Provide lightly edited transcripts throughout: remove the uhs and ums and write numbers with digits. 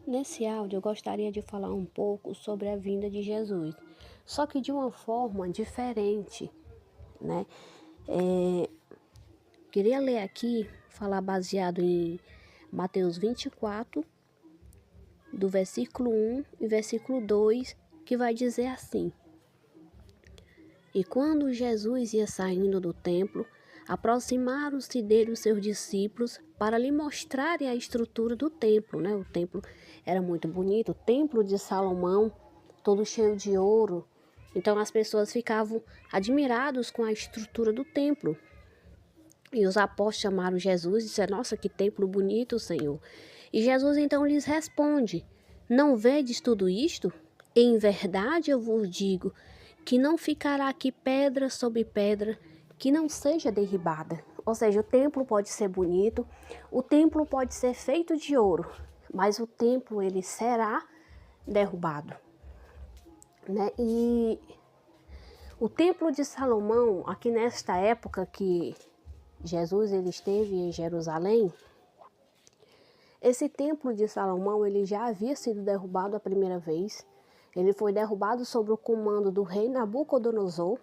Nesse áudio eu gostaria de falar um pouco sobre a vinda de Jesus, só que de uma forma diferente, né? Queria ler aqui, falar baseado em Mateus 24, do versículo 1 e versículo 2, que vai dizer assim: E quando Jesus ia saindo do templo, aproximaram-se dele os seus discípulos para lhe mostrarem a estrutura do templo, né? O templo era muito bonito, o templo de Salomão, todo cheio de ouro. Então as pessoas ficavam admirados com a estrutura do templo. E os apóstolos chamaram Jesus e disseram: Nossa, que templo bonito, Senhor. E Jesus então lhes responde: Não vedes tudo isto? Em verdade eu vos digo que não ficará aqui pedra sobre pedra que não seja derribada. Ou seja, o templo pode ser bonito, o templo pode ser feito de ouro, mas o templo ele será derrubado, né? E o templo de Salomão, aqui nesta época que Jesus ele esteve em Jerusalém, esse templo de Salomão ele já havia sido derrubado a primeira vez. Ele foi derrubado sob o comando do rei Nabucodonosor.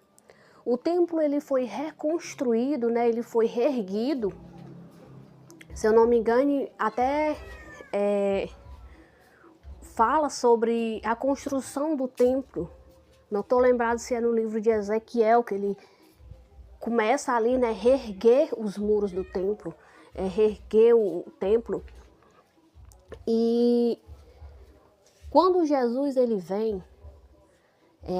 O templo ele foi reconstruído, né? Ele foi reerguido. Se eu não me engano, até fala sobre a construção do templo. Não estou lembrado se é no livro de Ezequiel que ele começa ali, né, reerguer os muros do templo, reerguer o templo. E quando Jesus ele vem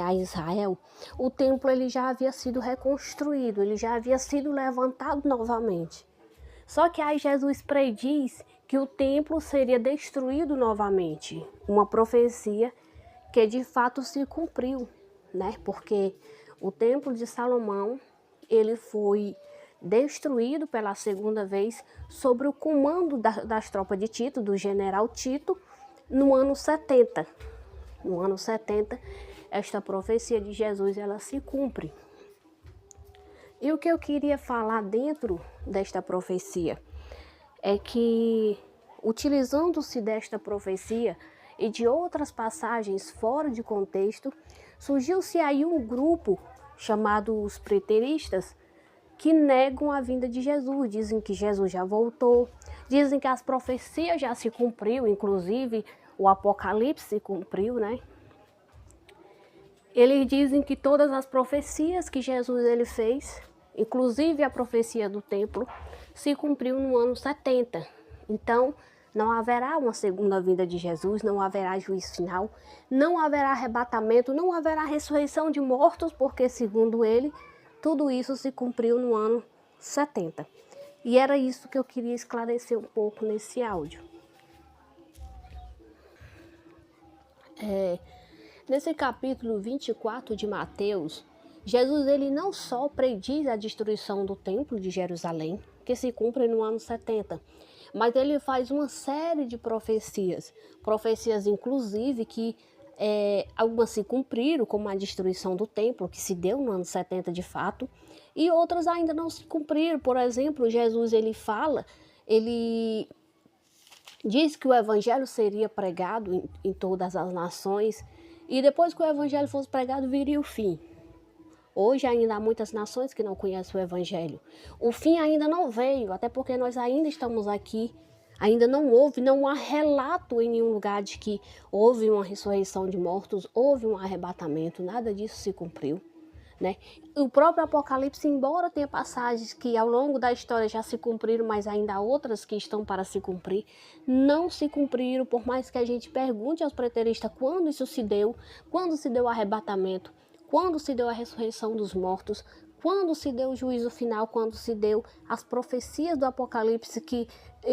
a Israel, o templo ele já havia sido reconstruído, ele já havia sido levantado novamente. Só que aí Jesus prediz que o templo seria destruído novamente, uma profecia que de fato se cumpriu, né? Porque o templo de Salomão ele foi destruído pela segunda vez sob o comando das tropas de Tito, do general Tito, no ano 70. No ano 70, esta profecia de Jesus ela se cumpre. E o que eu queria falar dentro desta profecia é que, utilizando-se desta profecia e de outras passagens fora de contexto, surgiu-se aí um grupo chamado os preteristas, que negam a vinda de Jesus, dizem que Jesus já voltou, dizem que as profecias já se cumpriu, inclusive o Apocalipse se cumpriu, né? Eles dizem que todas as profecias que Jesus ele fez, inclusive a profecia do templo, se cumpriu no ano 70. Então, não haverá uma segunda vinda de Jesus, não haverá juízo final, não haverá arrebatamento, não haverá ressurreição de mortos, porque, segundo ele, tudo isso se cumpriu no ano 70. E era isso que eu queria esclarecer um pouco nesse áudio. Nesse capítulo 24 de Mateus, Jesus ele não só prediz a destruição do templo de Jerusalém, que se cumpre no ano 70, mas ele faz uma série de profecias inclusive que algumas se cumpriram, como a destruição do templo, que se deu no ano 70 de fato, e outras ainda não se cumpriram. Por exemplo, Jesus ele diz que o evangelho seria pregado em todas as nações, e depois que o evangelho fosse pregado, viria o fim. Hoje ainda há muitas nações que não conhecem o evangelho. O fim ainda não veio, até porque nós ainda estamos aqui. Ainda não há relato em nenhum lugar de que houve uma ressurreição de mortos, houve um arrebatamento, nada disso se cumpriu, né? O próprio Apocalipse, embora tenha passagens que ao longo da história já se cumpriram, mas ainda há outras que estão para se cumprir, não se cumpriram, por mais que a gente pergunte aos preteristas quando isso se deu, quando se deu o arrebatamento, quando se deu a ressurreição dos mortos, quando se deu o juízo final, quando se deu as profecias do Apocalipse, que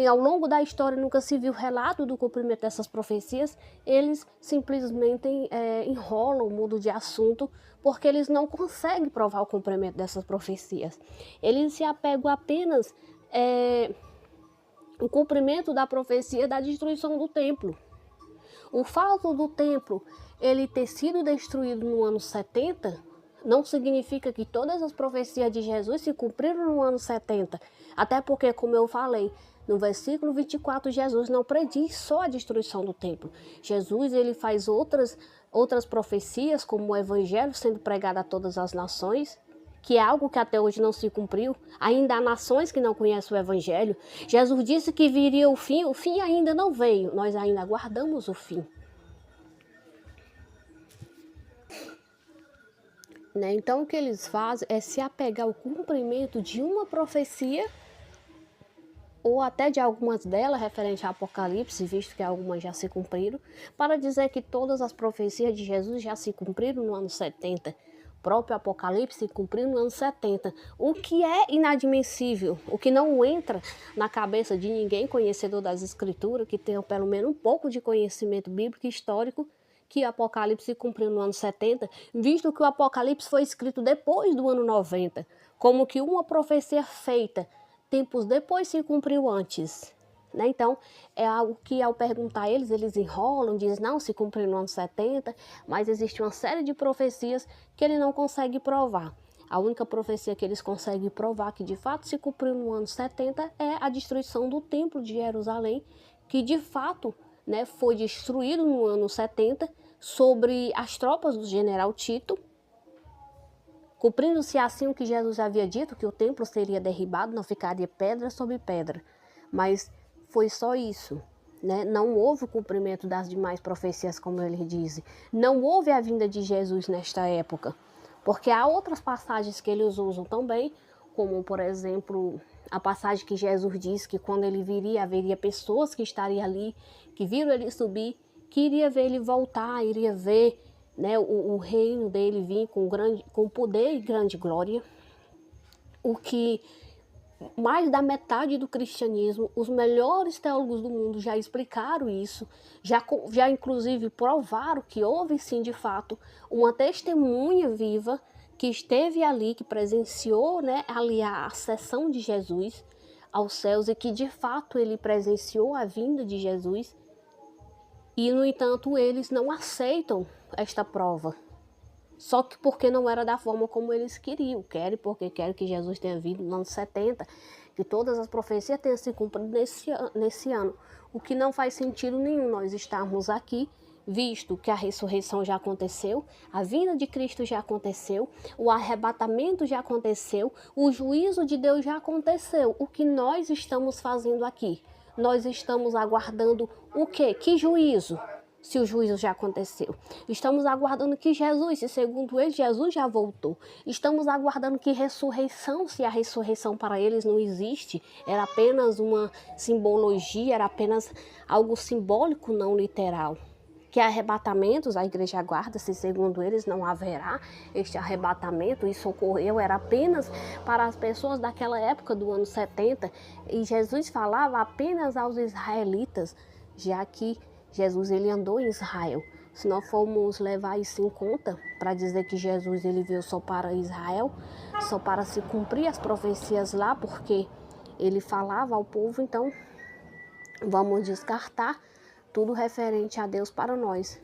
ao longo da história nunca se viu relato do cumprimento dessas profecias, eles simplesmente enrolam, mudam de assunto, porque eles não conseguem provar o cumprimento dessas profecias. Eles se apegam apenas o cumprimento da profecia da destruição do templo. O fato do templo ele ter sido destruído no ano 70 não significa que todas as profecias de Jesus se cumpriram no ano 70. Até porque, como eu falei, No versículo 24, Jesus não prediz só a destruição do templo. Jesus ele faz outras profecias, como o evangelho sendo pregado a todas as nações, que é algo que até hoje não se cumpriu. Ainda há nações que não conhecem o evangelho. Jesus disse que viria o fim ainda não veio. Nós ainda aguardamos o fim. Então, o que eles fazem é se apegar ao cumprimento de uma profecia, ou até de algumas delas, referente ao Apocalipse, visto que algumas já se cumpriram, para dizer que todas as profecias de Jesus já se cumpriram no ano 70. O próprio Apocalipse se cumpriu no ano 70, o que é inadmissível, o que não entra na cabeça de ninguém conhecedor das Escrituras, que tenha pelo menos um pouco de conhecimento bíblico e histórico, que o Apocalipse se cumpriu no ano 70, visto que o Apocalipse foi escrito depois do ano 90, como que uma profecia feita tempos depois se cumpriu antes. Então, é algo que ao perguntar a eles, eles enrolam, dizem, não, se cumpriu no ano 70, mas existe uma série de profecias que ele não consegue provar. A única profecia que eles conseguem provar que de fato se cumpriu no ano 70 é a destruição do templo de Jerusalém, que de fato foi destruído no ano 70 sobre as tropas do general Tito, cumprindo-se assim o que Jesus havia dito, que o templo seria derribado, não ficaria pedra sobre pedra. Mas foi só isso. Não houve o cumprimento das demais profecias, como ele diz. Não houve a vinda de Jesus nesta época. Porque há outras passagens que eles usam também, como, por exemplo, a passagem que Jesus diz que quando ele viria, haveria pessoas que estariam ali, que viram ele subir, que iria ver ele voltar, iria ver o reino dele vir com poder e grande glória. O que mais da metade do cristianismo, os melhores teólogos do mundo já explicaram isso, já inclusive provaram que houve sim de fato uma testemunha viva que esteve ali, que presenciou ali a ascensão de Jesus aos céus e que de fato ele presenciou a vinda de Jesus. E, no entanto, eles não aceitam esta prova. Só que porque não era da forma como eles queriam. Querem porque querem que Jesus tenha vindo no ano 70. Que todas as profecias tenham se cumprido nesse ano. O que não faz sentido nenhum nós estarmos aqui, visto que a ressurreição já aconteceu, a vinda de Cristo já aconteceu, o arrebatamento já aconteceu, o juízo de Deus já aconteceu. O que nós estamos fazendo aqui? Nós estamos aguardando o quê? Que juízo? Se o juízo já aconteceu. Estamos aguardando que Jesus, se segundo eles, Jesus já voltou. Estamos aguardando que ressurreição, se a ressurreição para eles não existe, era apenas uma simbologia, era apenas algo simbólico, não literal. Que arrebatamentos a igreja aguarda, se segundo eles não haverá este arrebatamento, isso ocorreu, era apenas para as pessoas daquela época do ano 70, e Jesus falava apenas aos israelitas, já que Jesus ele andou em Israel. Se nós formos levar isso em conta, para dizer que Jesus ele veio só para Israel, só para se cumprir as profecias lá, porque ele falava ao povo, então vamos descartar tudo referente a Deus para nós.